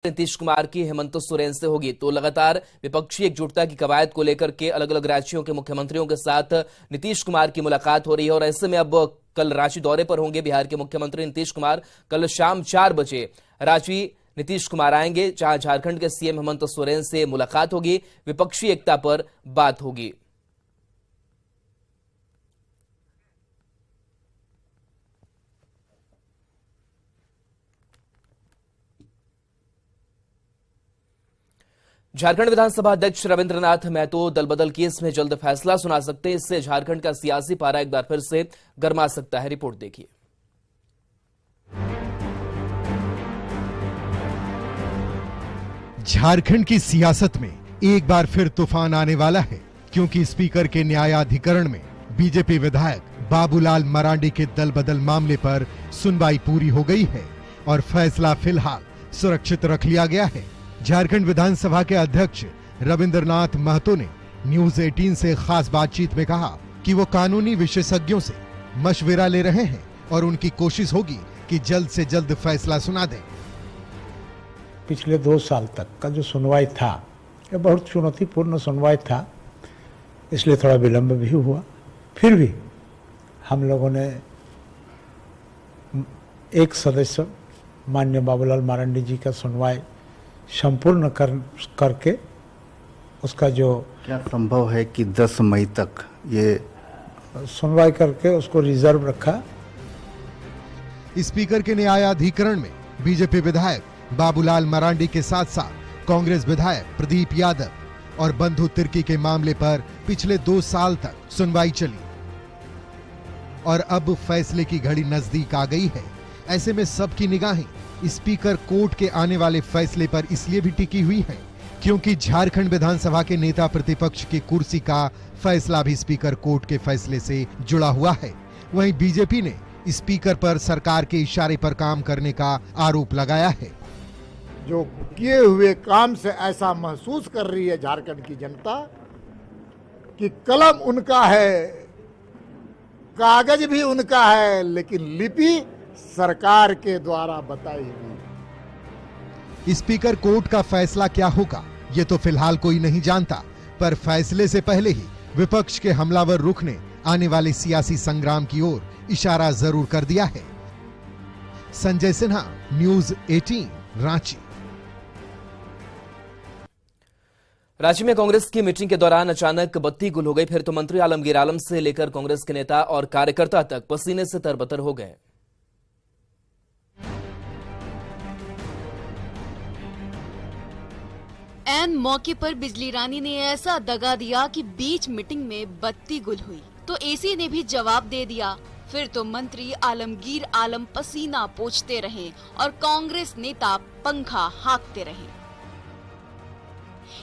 नीतीश कुमार की हेमंत सोरेन से होगी। तो लगातार विपक्षी एकजुटता की कवायद को लेकर के अलग अलग राज्यों के मुख्यमंत्रियों के साथ नीतीश कुमार की मुलाकात हो रही है और ऐसे में अब कल रांची दौरे पर होंगे बिहार के मुख्यमंत्री नीतीश कुमार। कल शाम 4 बजे रांची नीतीश कुमार आएंगे, जहां झारखंड के सीएम हेमंत सोरेन से मुलाकात होगी, विपक्षी एकता पर बात होगी। झारखंड विधानसभा अध्यक्ष रविंद्रनाथ महतो दल बदल केस में जल्द फैसला सुना सकते हैं। इससे झारखंड का सियासी पारा एक बार फिर से गर्मा सकता है। रिपोर्ट देखिए। झारखंड की सियासत में एक बार फिर तूफान आने वाला है, क्योंकि स्पीकर के न्यायाधिकरण में बीजेपी विधायक बाबूलाल मरांडी के दल बदल मामले पर सुनवाई पूरी हो गई है और फैसला फिलहाल सुरक्षित रख लिया गया है। झारखंड विधानसभा के अध्यक्ष रविंद्रनाथ महतो ने न्यूज 18 से खास बातचीत में कहा कि वो कानूनी विशेषज्ञों से मशविरा ले रहे हैं और उनकी कोशिश होगी कि जल्द से जल्द फैसला सुना दें। पिछले 2 साल तक का जो सुनवाई था, ये बहुत चुनौतीपूर्ण सुनवाई था, इसलिए थोड़ा विलंब भी हुआ। फिर भी हम लोगों ने एक सदस्य माननीय बाबूलाल मरांडी जी का सुनवाई संपूर्ण करके उसका जो क्या संभव है कि 10 मई तक ये सुनवाई करके उसको रिजर्व रखा। स्पीकर के न्यायाधिकरण में बीजेपी विधायक बाबूलाल मरांडी के साथ साथ कांग्रेस विधायक प्रदीप यादव और बंधु तिर्की के मामले पर पिछले 2 साल तक सुनवाई चली और अब फैसले की घड़ी नजदीक आ गई है। ऐसे में सबकी निगाहें स्पीकर कोर्ट के आने वाले फैसले पर इसलिए भी टिकी हुई है, क्योंकि झारखंड विधानसभा के नेता प्रतिपक्ष की कुर्सी का फैसला भी स्पीकर कोर्ट के फैसले से जुड़ा हुआ है। वहीं बीजेपी ने स्पीकर पर सरकार के इशारे पर काम करने का आरोप लगाया है। जो किए हुए काम से ऐसा महसूस कर रही है झारखंड की जनता कि कलम उनका है, कागज भी उनका है, लेकिन लिपि सरकार के द्वारा बताई गई। स्पीकर कोर्ट का फैसला क्या होगा, ये तो फिलहाल कोई नहीं जानता, पर फैसले से पहले ही विपक्ष के हमलावर रुख ने आने वाले सियासी संग्राम की ओर इशारा जरूर कर दिया है। संजय सिन्हा, न्यूज 18, रांची। रांची में कांग्रेस की मीटिंग के दौरान अचानक बत्ती गुल हो गई। फिर तो मंत्री आलमगीर आलम से लेकर कांग्रेस के नेता और कार्यकर्ता तक पसीने से तरबतर हो गए। ऐन मौके पर बिजली रानी ने ऐसा दगा दिया कि बीच मीटिंग में बत्ती गुल हुई तो एसी ने भी जवाब दे दिया। फिर तो मंत्री आलमगीर आलम पसीना पोंछते रहे और कांग्रेस नेता पंखा हाँकते रहे।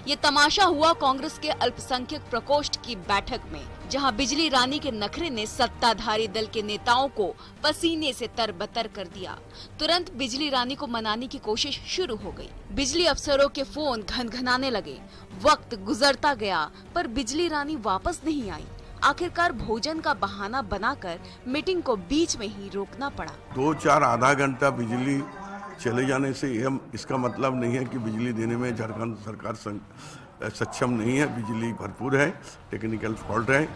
ये तमाशा हुआ कांग्रेस के अल्पसंख्यक प्रकोष्ठ की बैठक में, जहां बिजली रानी के नखरे ने सत्ताधारी दल के नेताओं को पसीने से तरबतर कर दिया। तुरंत बिजली रानी को मनाने की कोशिश शुरू हो गई। बिजली अफसरों के फोन घनघनाने लगे। वक्त गुजरता गया पर बिजली रानी वापस नहीं आई। आखिरकार भोजन का बहाना बनाकर मीटिंग को बीच में ही रोकना पड़ा। 2-4 आधा घंटा बिजली चले जाने से इसका मतलब नहीं है कि बिजली देने में झारखंड सरकार सक्षम नहीं है। बिजली भरपूर है, टेक्निकल फॉल्ट है।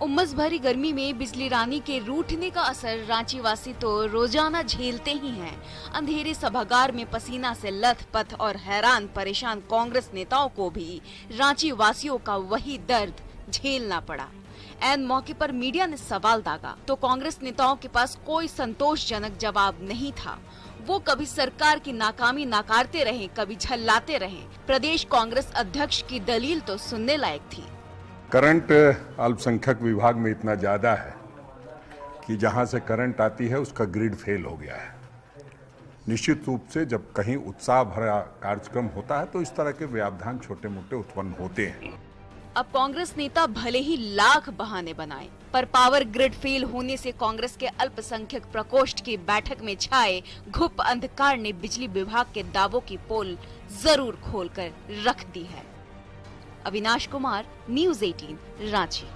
उमस भरी गर्मी में बिजली रानी के रूठने का असर रांची वासी तो रोजाना झेलते ही हैं। अंधेरे सभागार में पसीना से लथपथ और हैरान परेशान कांग्रेस नेताओं को भी रांची वासियों का वही दर्द झेलना पड़ा। ऐन मौके पर मीडिया ने सवाल दागा तो कांग्रेस नेताओं के पास कोई संतोषजनक जवाब नहीं था। वो कभी सरकार की नाकामी नकारते रहे, कभी झल्लाते रहे। प्रदेश कांग्रेस अध्यक्ष की दलील तो सुनने लायक थी। करंट अल्पसंख्यक विभाग में इतना ज्यादा है कि जहां से करंट आती है उसका ग्रिड फेल हो गया है। निश्चित रूप से जब कहीं उत्साह भरा कार्यक्रम होता है तो इस तरह के व्यवधान छोटे मोटे उत्पन्न होते हैं। अब कांग्रेस नेता भले ही लाख बहाने बनाए, पर पावर ग्रिड फेल होने से कांग्रेस के अल्पसंख्यक प्रकोष्ठ की बैठक में छाए घुप अंधकार ने बिजली विभाग के दावों की पोल जरूर खोलकर रख दी है। अविनाश कुमार, न्यूज 18, रांची।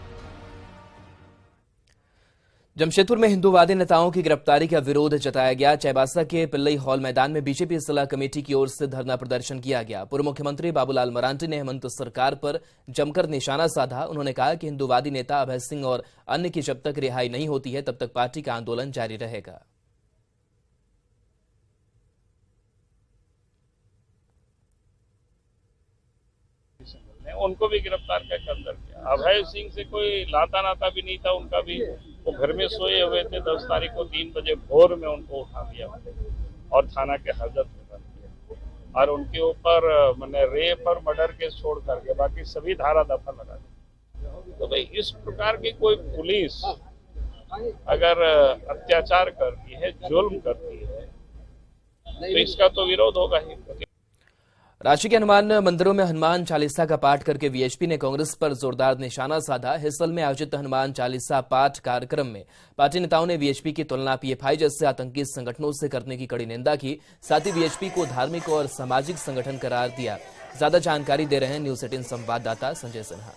जमशेदपुर में हिंदूवादी नेताओं की गिरफ्तारी का विरोध जताया गया। चाईबासा के पिल्लई हॉल मैदान में बीजेपी जिला कमेटी की ओर से धरना प्रदर्शन किया गया। पूर्व मुख्यमंत्री बाबूलाल मरांडी ने हेमंत सरकार पर जमकर निशाना साधा। उन्होंने कहा कि हिंदूवादी नेता अभय सिंह और अन्य की जब तक रिहाई नहीं होती है तब तक पार्टी का आंदोलन जारी रहेगा। उनको भी गिरफ्तार करके अंदर किया। अभय सिंह से कोई लाता नाता भी नहीं था उनका भी, वो घर में सोए हुए थे। 10 तारीख को 3 बजे भोर में उनको उठा दिया और थाना के हाजत में कर दिया और उनके ऊपर मैंने रेप और मर्डर केस छोड़ करके बाकी सभी धारा दफा लगा दी। तो भाई इस प्रकार की कोई पुलिस अगर अत्याचार करती है, जुल्म करती है, तो इसका तो विरोध होगा ही। रांची के हनुमान मंदिरों में हनुमान चालीसा का पाठ करके वीएचपी ने कांग्रेस पर जोरदार निशाना साधा। हिसल में आयोजित हनुमान चालीसा पाठ कार्यक्रम में पार्टी नेताओं ने वीएचपी की तुलना पीएफआई जैसे आतंकी संगठनों से करने की कड़ी निंदा की। साथ ही वीएचपी को धार्मिक और सामाजिक संगठन करार दिया। ज्यादा जानकारी दे रहे हैं न्यूज 18 संवाददाता संजय सिन्हा।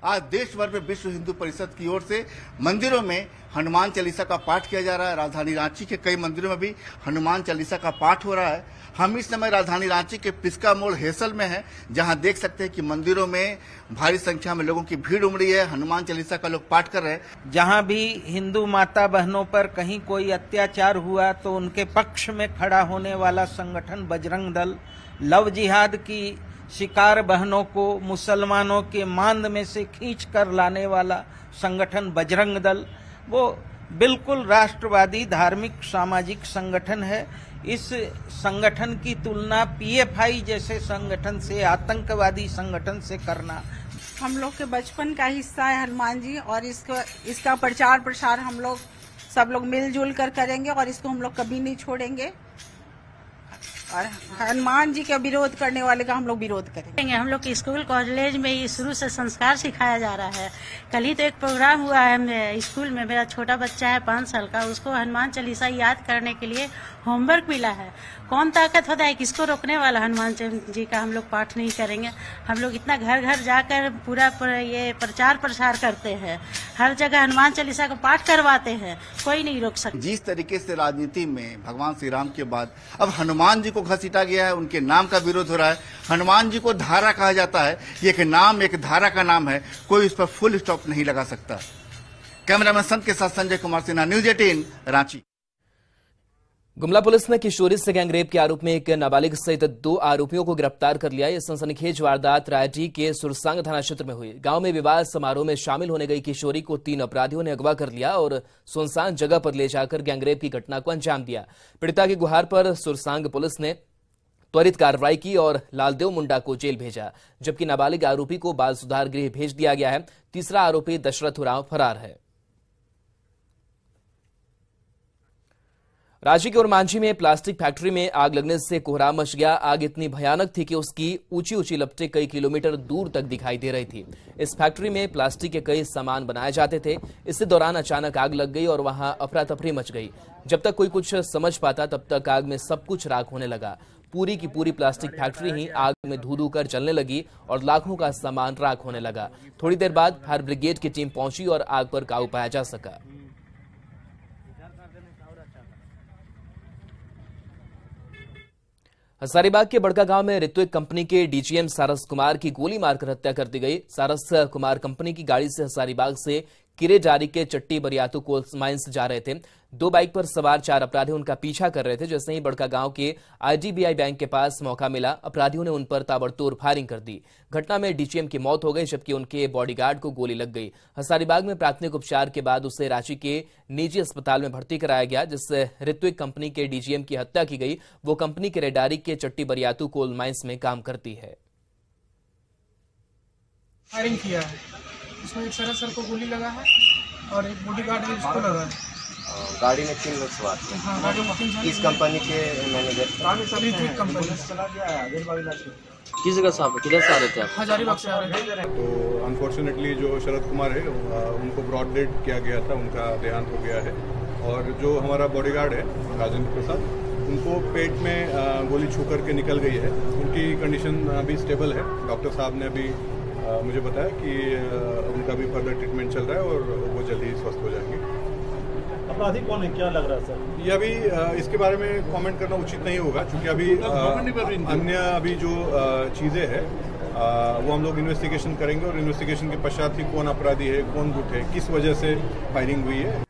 आज देश भर में विश्व हिंदू परिषद की ओर से मंदिरों में हनुमान चालीसा का पाठ किया जा रहा है। राजधानी रांची के कई मंदिरों में भी हनुमान चालीसा का पाठ हो रहा है। हम इस समय राजधानी रांची के पिस्का मोड़ हेसल में हैं, जहां देख सकते हैं कि मंदिरों में भारी संख्या में लोगों की भीड़ उमड़ी है। हनुमान चालीसा का लोग पाठ कर रहे हैं। जहां भी हिंदू माता बहनों पर कहीं कोई अत्याचार हुआ तो उनके पक्ष में खड़ा होने वाला संगठन बजरंग दल, लव जिहाद की शिकार बहनों को मुसलमानों के मांद में से खींच कर लाने वाला संगठन बजरंग दल, वो बिल्कुल राष्ट्रवादी धार्मिक सामाजिक संगठन है। इस संगठन की तुलना पीएफआई जैसे संगठन से, आतंकवादी संगठन से करना हम लोग के बचपन का हिस्सा है हनुमान जी, और इसका प्रचार प्रसार हम लोग सब लोग मिलजुल कर करेंगे और इसको हम लोग कभी नहीं छोड़ेंगे। और हनुमान जी का विरोध करने वाले का हम लोग विरोध करेंगे। हम लोग के स्कूल कॉलेज में ये शुरू से संस्कार सिखाया जा रहा है। कल ही तो एक प्रोग्राम हुआ है स्कूल में, मेरा छोटा बच्चा है 5 साल का, उसको हनुमान चालीसा याद करने के लिए होमवर्क मिला है। कौन ताकत होता है किसको रोकने वाला? हनुमान जी का हम लोग पाठ नहीं करेंगे। हम लोग इतना घर घर जाकर पूरा ये प्रचार प्रसार करते हैं, हर जगह हनुमान चालीसा का पाठ करवाते हैं, कोई नहीं रोक सकता। जिस तरीके से राजनीति में भगवान श्री राम के बाद अब हनुमान जी को घसीटा गया है, उनके नाम का विरोध हो रहा है। हनुमान जी को धारा कहा जाता है, ये एक नाम, एक धारा का नाम है, कोई इस पर फुल स्टॉप नहीं लगा सकता। कैमरामैन संत के साथ संजय कुमार सिन्हा, न्यूज 18 रांची। गुमला पुलिस ने किशोरी से गैंगरेप के आरोप में एक नाबालिग सहित 2 आरोपियों को गिरफ्तार कर लिया। यह सनसनीखेज वारदात रायटी के सुरसांग थाना क्षेत्र में हुई। गांव में विवाह समारोह में शामिल होने गई किशोरी को 3 अपराधियों ने अगवा कर लिया और सुनसान जगह पर ले जाकर गैंगरेप की घटना को अंजाम दिया। पीड़िता की गुहार पर सुरसांग पुलिस ने त्वरित कार्रवाई की और लालदेव मुंडा को जेल भेजा, जबकि नाबालिग आरोपी को बाल सुधार गृह भेज दिया गया है। तीसरा आरोपी दशरथ उरांव फरार है। रांची के उरमांझी में प्लास्टिक फैक्ट्री में आग लगने से कोहराम मच गया। आग इतनी भयानक थी कि उसकी ऊंची ऊंची लपटें कई किलोमीटर दूर तक दिखाई दे रही थी। इस फैक्ट्री में प्लास्टिक के कई सामान बनाए जाते थे। इसी दौरान अचानक आग लग गई और वहां अफरा तफरी मच गई। जब तक कोई कुछ समझ पाता तब तक आग में सब कुछ राख होने लगा। पूरी की पूरी प्लास्टिक फैक्ट्री ही आग में धू धू कर जलने लगी और लाखों का सामान राख होने लगा। थोड़ी देर बाद फायर ब्रिगेड की टीम पहुंची और आग पर काबू पाया जा सका। हजारीबाग के बड़का गांव में ऋत्विक कंपनी के डीजीएम सारस कुमार की गोली मारकर हत्या कर दी गई। सारस कुमार कंपनी की गाड़ी से हजारीबाग से किरेडारी के चट्टी बरियातू कोल माइंस जा रहे थे। 2 बाइक पर सवार 4 अपराधी उनका पीछा कर रहे थे। जैसे ही बड़का गांव के आईडीबीआई बैंक के पास मौका मिला, अपराधियों ने उन पर ताबड़तोड़ फायरिंग कर दी। घटना में डीजीएम की मौत हो गई, जबकि उनके बॉडीगार्ड को गोली लग गई। हजारीबाग में प्राथमिक उपचार के बाद उसे रांची के निजी अस्पताल में भर्ती कराया गया। जिससे ऋत्विक कंपनी के डीजीएम की हत्या की गई। वो कंपनी किरेडारी के चट्टी बरियातू कोल माइंस में काम करती है। फायरिंग किया है, इसमें एक सर को गोली लगा है और एक बॉडीगार्ड है उसको लगा है। गाड़ी में 3 लोग सवार थे। हाँ, गाड़ी में 3 किस कंपनी के मैनेजर? कंपनी। किस जगह से आप किधर से आ रहे थे आप? हजारीबाग से आ रहे थे। तो अनफॉर्चुनेटली जो शरद कुमार है उनको ब्रॉड डेड किया गया था, उनका देहांत हो गया है। और जो हमारा बॉडीगार्ड है राजेंद्र प्रसाद, उनको पेट में गोली छू करके निकल गई है। उनकी कंडीशन अभी स्टेबल है। डॉक्टर साहब ने अभी मुझे बताया कि उनका भी फर्दर ट्रीटमेंट चल रहा है और वो जल्दी स्वस्थ हो जाएंगे। अपराधी कौन है, क्या लग रहा है सर? ये अभी इसके बारे में कमेंट करना उचित नहीं होगा, क्योंकि अभी अन्य अभी जो चीज़ें हैं वो हम लोग इन्वेस्टिगेशन करेंगे और इन्वेस्टिगेशन के पश्चात ही कौन अपराधी है, कौन गुट है, किस वजह से फायरिंग हुई है।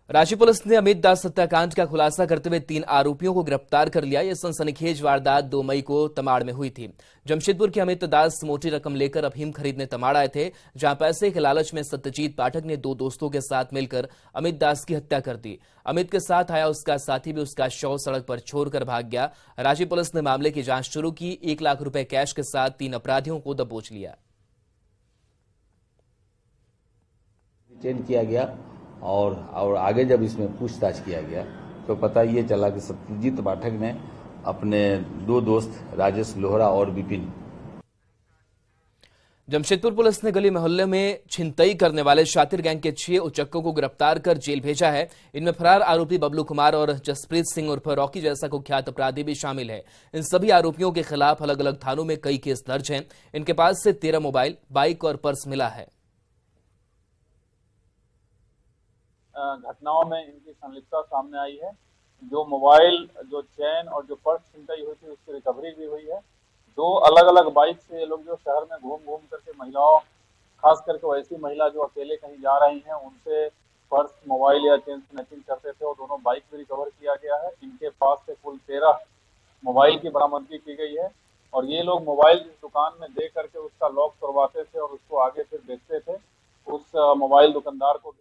रांची पुलिस ने अमित दास हत्याकांड का खुलासा करते हुए 3 आरोपियों को गिरफ्तार कर लिया। यह सनसनीखेज वारदात 2 मई को तमाड़ में हुई थी। जमशेदपुर के अमित दास मोटी रकम लेकर अफीम खरीदने तमाड़ आए थे, जहां पैसे के लालच में सत्यजीत पाठक ने 2 दोस्तों के साथ मिलकर अमित दास की हत्या कर दी। अमित के साथ आया उसका साथी भी उसका शव सड़क पर छोड़कर भाग गया। रांची पुलिस ने मामले की जांच शुरू की। 1 लाख रुपए कैश के साथ 3 अपराधियों को दबोच लिया। चेंज किया गया और आगे जब इसमें पूछताछ किया गया तो पता ये चला कि सत्यजीत पाठक ने अपने 2 दोस्त राजेश लोहरा और विपिन। जमशेदपुर पुलिस ने गली मोहल्ले में छिनतई करने वाले शातिर गैंग के 6 उचक्कों को गिरफ्तार कर जेल भेजा है। इनमें फरार आरोपी बबलू कुमार और जसप्रीत सिंह उर्फ रॉकी जैसा कुख्यात अपराधी भी शामिल है। इन सभी आरोपियों के खिलाफ अलग अलग थानों में कई केस दर्ज हैं। इनके पास से 13 मोबाइल, बाइक और पर्स मिला है। घटनाओं में इनकी संलिप्तता सामने आई है। जो मोबाइल, जो चैन और जो पर्स छिनतई हुई थी उसकी रिकवरी भी हुई है। 2 अलग अलग बाइक से ये लोग जो शहर में घूम घूम करके महिलाओं, खास करके वैसी महिला जो अकेले कहीं जा रही हैं, उनसे पर्स, मोबाइल या चेन स्नैचिंग करते थे और दोनों बाइक भी रिकवर किया गया है। इनके पास से कुल 13 मोबाइल की बरामदगी की गई है और ये लोग मोबाइल जिस दुकान में दे करके उसका लॉक तोड़वाते थे और उसको आगे फिर बेचते थे, उस मोबाइल दुकानदार को।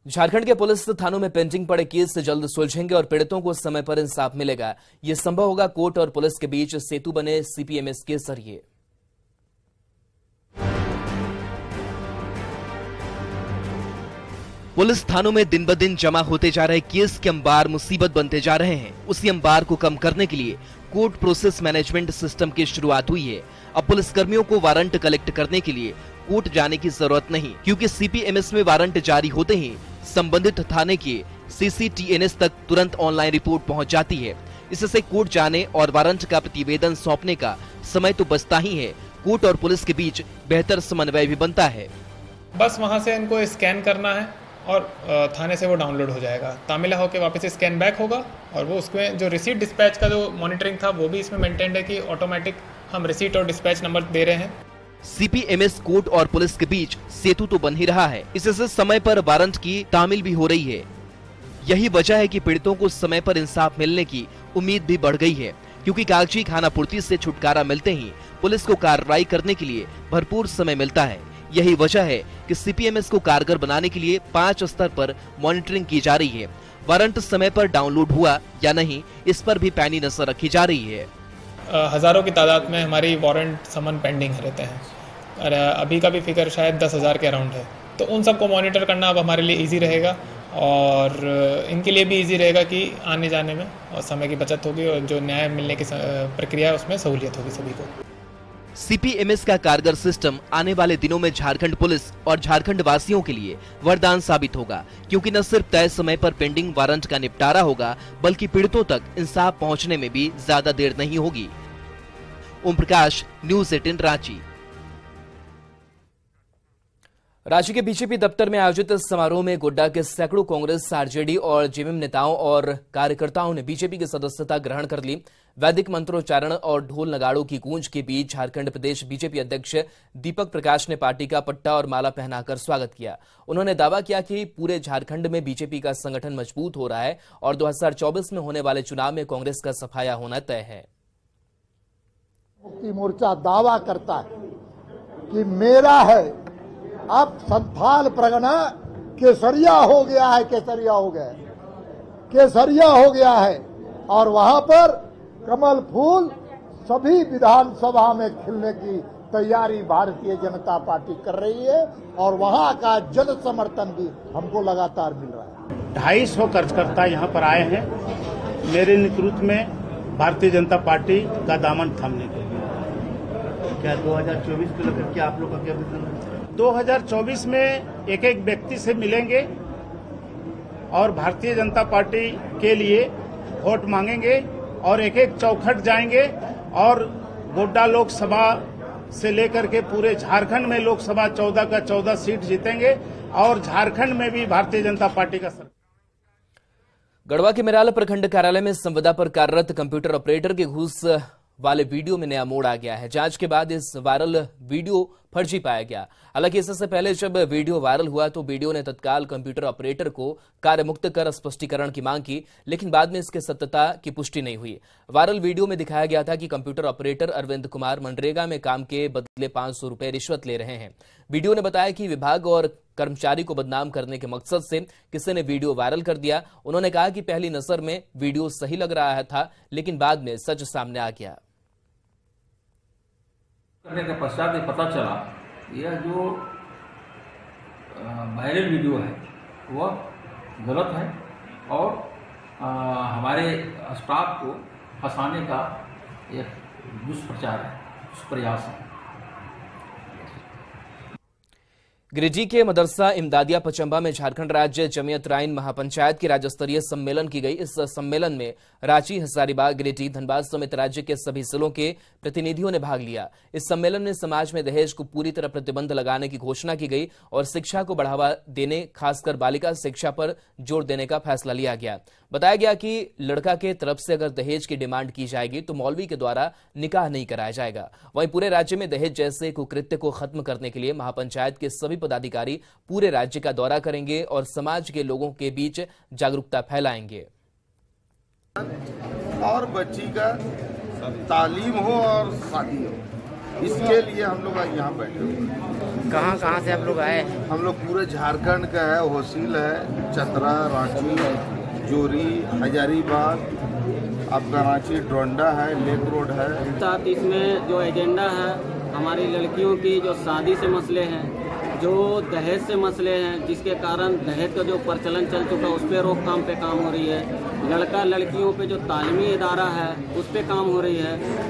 झारखंड के पुलिस थानों में पेंडिंग पड़े केस से जल्द सुलझेंगे और पीड़ितों को समय पर इंसाफ मिलेगा। यह संभव होगा कोर्ट और पुलिस के बीच सेतु बने सीपीएमएस के जरिए। पुलिस थानों में दिन ब दिन जमा होते जा रहे केस के अंबार मुसीबत बनते जा रहे हैं। उसी अंबार को कम करने के लिए कोर्ट प्रोसेस मैनेजमेंट सिस्टम की शुरुआत हुई है। अब पुलिस कर्मियों को वारंट कलेक्ट करने के लिए कोर्ट जाने की जरूरत नहीं, क्योंकि सीपीएमएस में वारंट जारी होते ही संबंधित थाने के सीसीटीएनएस तक तुरंत ऑनलाइन रिपोर्ट पहुंच जाती है। इससे कोर्ट जाने और वारंट का प्रतिवेदन सौंपने का समय तो बचता ही है, कोर्ट और पुलिस के बीच बेहतर समन्वय भी बनता है। बस वहां से इनको स्कैन करना है और थाने से वो डाउनलोड हो जाएगा, तामिला होकर वापस स्कैन बैक होगा और वो उसमें जो रिसीट डिस्पैच का जो मॉनिटरिंग था वो भी इसमें मेंटेन्ड है कि ऑटोमेटिक हम रिसीट और डिस्पैच नंबर दे रहे हैं। सीपीएमएस कोर्ट और पुलिस के बीच सेतु तो बन ही रहा है, इससे समय पर वारंट की तामील भी हो रही है। यही वजह है कि पीड़ितों को समय पर इंसाफ मिलने की उम्मीद भी बढ़ गई है, क्योंकि कागजी खानापूर्ति से छुटकारा मिलते ही पुलिस को कार्रवाई करने के लिए भरपूर समय मिलता है। यही वजह है कि सीपीएमएस को कारगर बनाने के लिए 5 स्तर पर मॉनिटरिंग की जा रही है। वारंट समय पर डाउनलोड हुआ या नहीं, इस पर भी पैनी नजर रखी जा रही है। हजारों की तादाद में हमारी वारंट समन पेंडिंग रहते हैं और अभी का भी फिगर शायद 10,000 के अराउंड है। तो उन सबको मॉनिटर करना अब हमारे लिए इजी रहेगा और इनके लिए भी इजी रहेगा कि आने जाने में और समय की बचत होगी और जो न्याय मिलने की प्रक्रिया है उसमें सहूलियत होगी सभी को। सीपीएमएस का कारगर सिस्टम आने वाले दिनों में झारखंड पुलिस और झारखंड वासियों के लिए वरदान साबित होगा, क्योंकि न सिर्फ तय समय पर पेंडिंग वारंट का निपटारा होगा, बल्कि पीड़ितों तक इंसाफ पहुंचने में भी ज्यादा देर नहीं होगी। ओम प्रकाश, न्यूज़ 18 रांची। रांची के बीजेपी दफ्तर में आयोजित समारोह में गोड्डा के सैकड़ों कांग्रेस, आरजेडी और जेएमएम नेताओं और कार्यकर्ताओं ने बीजेपी की सदस्यता ग्रहण कर ली। वैदिक मंत्रोच्चारण और ढोल नगाड़ों की गूंज के बीच झारखंड प्रदेश बीजेपी अध्यक्ष दीपक प्रकाश ने पार्टी का पट्टा और माला पहनाकर स्वागत किया। उन्होंने दावा किया कि पूरे झारखंड में बीजेपी का संगठन मजबूत हो रहा है और 2024 में होने वाले चुनाव में कांग्रेस का सफाया होना तय है। मुक्ति मोर्चा दावा करता है कि मेरा है, अब संथाल परगना केसरिया हो गया है, केसरिया हो गया है, केसरिया हो गया है और वहां पर कमल फूल सभी विधानसभा में खिलने की तैयारी भारतीय जनता पार्टी कर रही है और वहां का जन समर्थन भी हमको लगातार मिल रहा है। 250 कार्यकर्ता यहाँ पर आए हैं मेरे नेतृत्व में भारतीय जनता पार्टी का दामन थामने के लिए। क्या 2024 को लेकर क्या आप लोग का क्या विजन है? 2024 में एक एक व्यक्ति से मिलेंगे और भारतीय जनता पार्टी के लिए वोट मांगेंगे और एक एक चौखट जाएंगे और गोड्डा लोकसभा से लेकर के पूरे झारखंड में लोकसभा 14 का 14 सीट जीतेंगे और झारखंड में भी भारतीय जनता पार्टी का सरकार। गढ़वा के मेराल प्रखंड कार्यालय में संविदा पर कार्यरत कंप्यूटर ऑपरेटर के घूस वाले वीडियो में नया मोड़ आ गया है। जांच के बाद इस वायरल वीडियो फर्जी पाया गया। हालांकि इससे पहले जब वीडियो वायरल हुआ तो वीडियो ने तत्काल कंप्यूटर ऑपरेटर को कार्यमुक्त कर स्पष्टीकरण की मांग की, लेकिन बाद में इसके सत्यता की पुष्टि नहीं हुई। वायरल वीडियो में दिखाया गया था कि कंप्यूटर ऑपरेटर अरविंद कुमार मनरेगा में काम के बदले 500 रुपए रिश्वत ले रहे हैं। वीडियो ने बताया कि विभाग और कर्मचारी को बदनाम करने के मकसद से किसी ने वीडियो वायरल कर दिया। उन्होंने कहा कि पहली नजर में वीडियो सही लग रहा था, लेकिन बाद में सच सामने आ गया। करने के पश्चात ये पता चला यह जो वायरल वीडियो है वह गलत है और हमारे स्टाफ को फंसाने का एक दुष्प्रचार है, दुष्प्रयास है। गिरिडीह के मदरसा इमदादिया पचंबा में झारखंड राज्य जमीयत राइन महापंचायत की राज्य स्तरीय सम्मेलन की गई। इस सम्मेलन में रांची, हजारीबाग, गिरिडीह, धनबाद समेत राज्य के सभी जिलों के प्रतिनिधियों ने भाग लिया। इस सम्मेलन में समाज में दहेज को पूरी तरह प्रतिबंध लगाने की घोषणा की गई और शिक्षा को बढ़ावा देने, खासकर बालिका शिक्षा पर जोर देने का फैसला लिया गया। बताया गया कि लड़का के तरफ से अगर दहेज की डिमांड की जाएगी तो मौलवी के द्वारा निकाह नहीं कराया जाएगा। वहीं पूरे राज्य में दहेज जैसे कुकृत्य को खत्म करने के लिए महापंचायत के सभी पदाधिकारी पूरे राज्य का दौरा करेंगे और समाज के लोगों के बीच जागरूकता फैलाएंगे। और बच्ची का तालीम हो और शादी हो, इसके लिए हम लोग आज यहाँ बैठे हुए। कहाँ से आप लोग आए? हम लोग पूरे झारखंड का है, होसिल है, चतरा, रांची, जोरी, हजारीबाग, आपका रांची, डोंडा है, लेक रोड है। साथ इसमें जो एजेंडा है हमारी लड़कियों की जो शादी से मसले हैं, जो दहेज से मसले हैं, जिसके कारण दहेज का जो प्रचलन चल चुका उस पर रोकथाम पे काम हो रही है। लड़का लड़कियों पे जो तालीमी इदारा है उस पे काम हो रही है।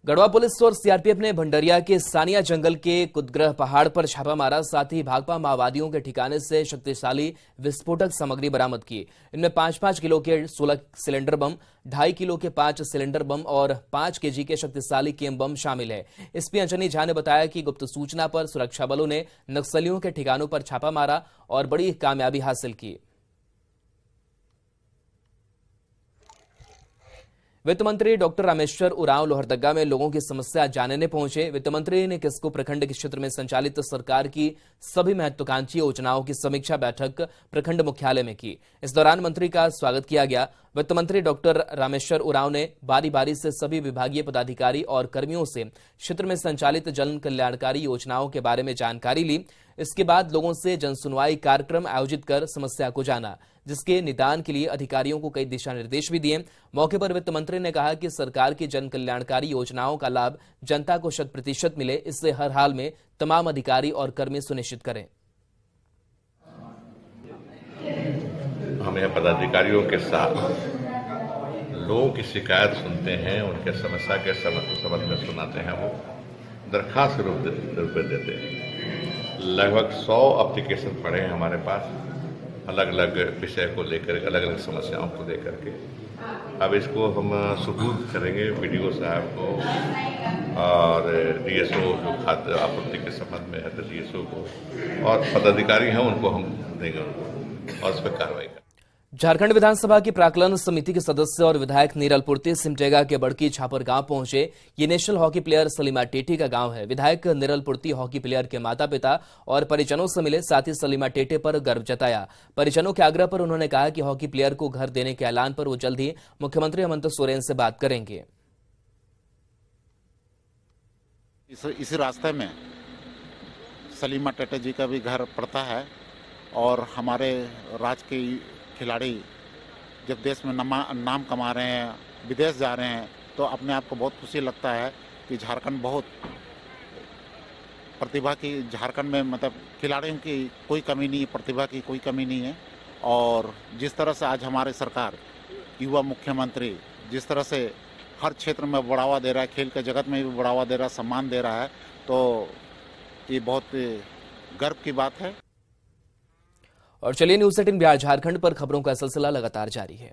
गढ़वा पुलिस और सीआरपीएफ ने भंडरिया के सानिया जंगल के कुदग्रह पहाड़ पर छापा मारा। साथ ही भाकपा माओवादियों के ठिकाने से शक्तिशाली विस्फोटक सामग्री बरामद की। इनमें 5-5 किलो के 16 सिलेंडर बम, 2.5 किलो के 5 सिलेंडर बम और 5 केजी के शक्तिशाली केम बम शामिल है। एसपी अंजनी झा ने बताया कि गुप्त सूचना पर सुरक्षा बलों ने नक्सलियों के ठिकानों पर छापा मारा और बड़ी कामयाबी हासिल की। वित्त मंत्री डॉक्टर रामेश्वर उरांव लोहरदगा में लोगों की समस्या जानने पहुंचे। वित्त मंत्री ने किस्को प्रखंड के क्षेत्र में संचालित सरकार की सभी महत्वाकांक्षी योजनाओं की समीक्षा बैठक प्रखंड मुख्यालय में की। इस दौरान मंत्री का स्वागत किया गया। वित्त मंत्री डॉक्टर रामेश्वर उरांव ने बारी बारी से सभी विभागीय पदाधिकारी और कर्मियों से क्षेत्र में संचालित जन कल्याणकारी योजनाओं के बारे में जानकारी ली। इसके बाद लोगों से जनसुनवाई कार्यक्रम आयोजित कर समस्या को जाना, जिसके निदान के लिए अधिकारियों को कई दिशा निर्देश भी दिए। मौके पर वित्त मंत्री ने कहा कि सरकार की जन कल्याणकारी योजनाओं का लाभ जनता को 100% मिले, इससे हर हाल में तमाम अधिकारी और कर्मी सुनिश्चित करें। हम यहाँ पदाधिकारियों के साथ लोगों की शिकायत सुनते हैं, उनके समस्या के संबंध में सुनाते हैं, वो दरखास्त के रूप में देते हैं। लगभग 100 एप्लीकेशन पड़े हैं हमारे पास, अलग अलग विषय को लेकर, अलग अलग समस्याओं को लेकर के। अब इसको हम सुपुर्द करेंगे वीडियो साहब को और डीएसओ जो खाद्य आपूर्ति के संबंध में है तो डीएसओ को, और पदाधिकारी हैं उनको हम देंगे उनको और उस पर कार्रवाई करेंगे। झारखंड विधानसभा की प्राक्कलन समिति के सदस्य और विधायक नीरल पूर्ति सिमटेगा के बड़की छापर गांव पहुंचे। ये national hockey player Salima Tete का गांव है। विधायक नीरल पूर्ति हॉकी प्लेयर के माता पिता और परिजनों से मिले, साथ ही सलीमा टेटे पर गर्व जताया। परिजनों के आग्रह पर उन्होंने कहा कि हॉकी प्लेयर को घर देने के ऐलान पर वो जल्द ही मुख्यमंत्री हेमंत सोरेन से बात करेंगे। इस रास्ते में सलीमा टेटे जी का भी घर पड़ता है और हमारे राज्य के खिलाड़ी जब देश में नाम कमा रहे हैं, विदेश जा रहे हैं, तो अपने आप को बहुत खुशी लगता है कि झारखंड बहुत प्रतिभा की, झारखंड में मतलब खिलाड़ियों की कोई कमी नहीं है, प्रतिभा की कोई कमी नहीं है। और जिस तरह से आज हमारे सरकार, युवा मुख्यमंत्री जिस तरह से हर क्षेत्र में बढ़ावा दे रहा है, खेल के जगत में भी बढ़ावा दे रहा है, सम्मान दे रहा है, तो ये बहुत गर्व की बात है। और चलिए न्यूज़ 18 बिहार झारखंड पर खबरों का सिलसिला लगातार जारी है।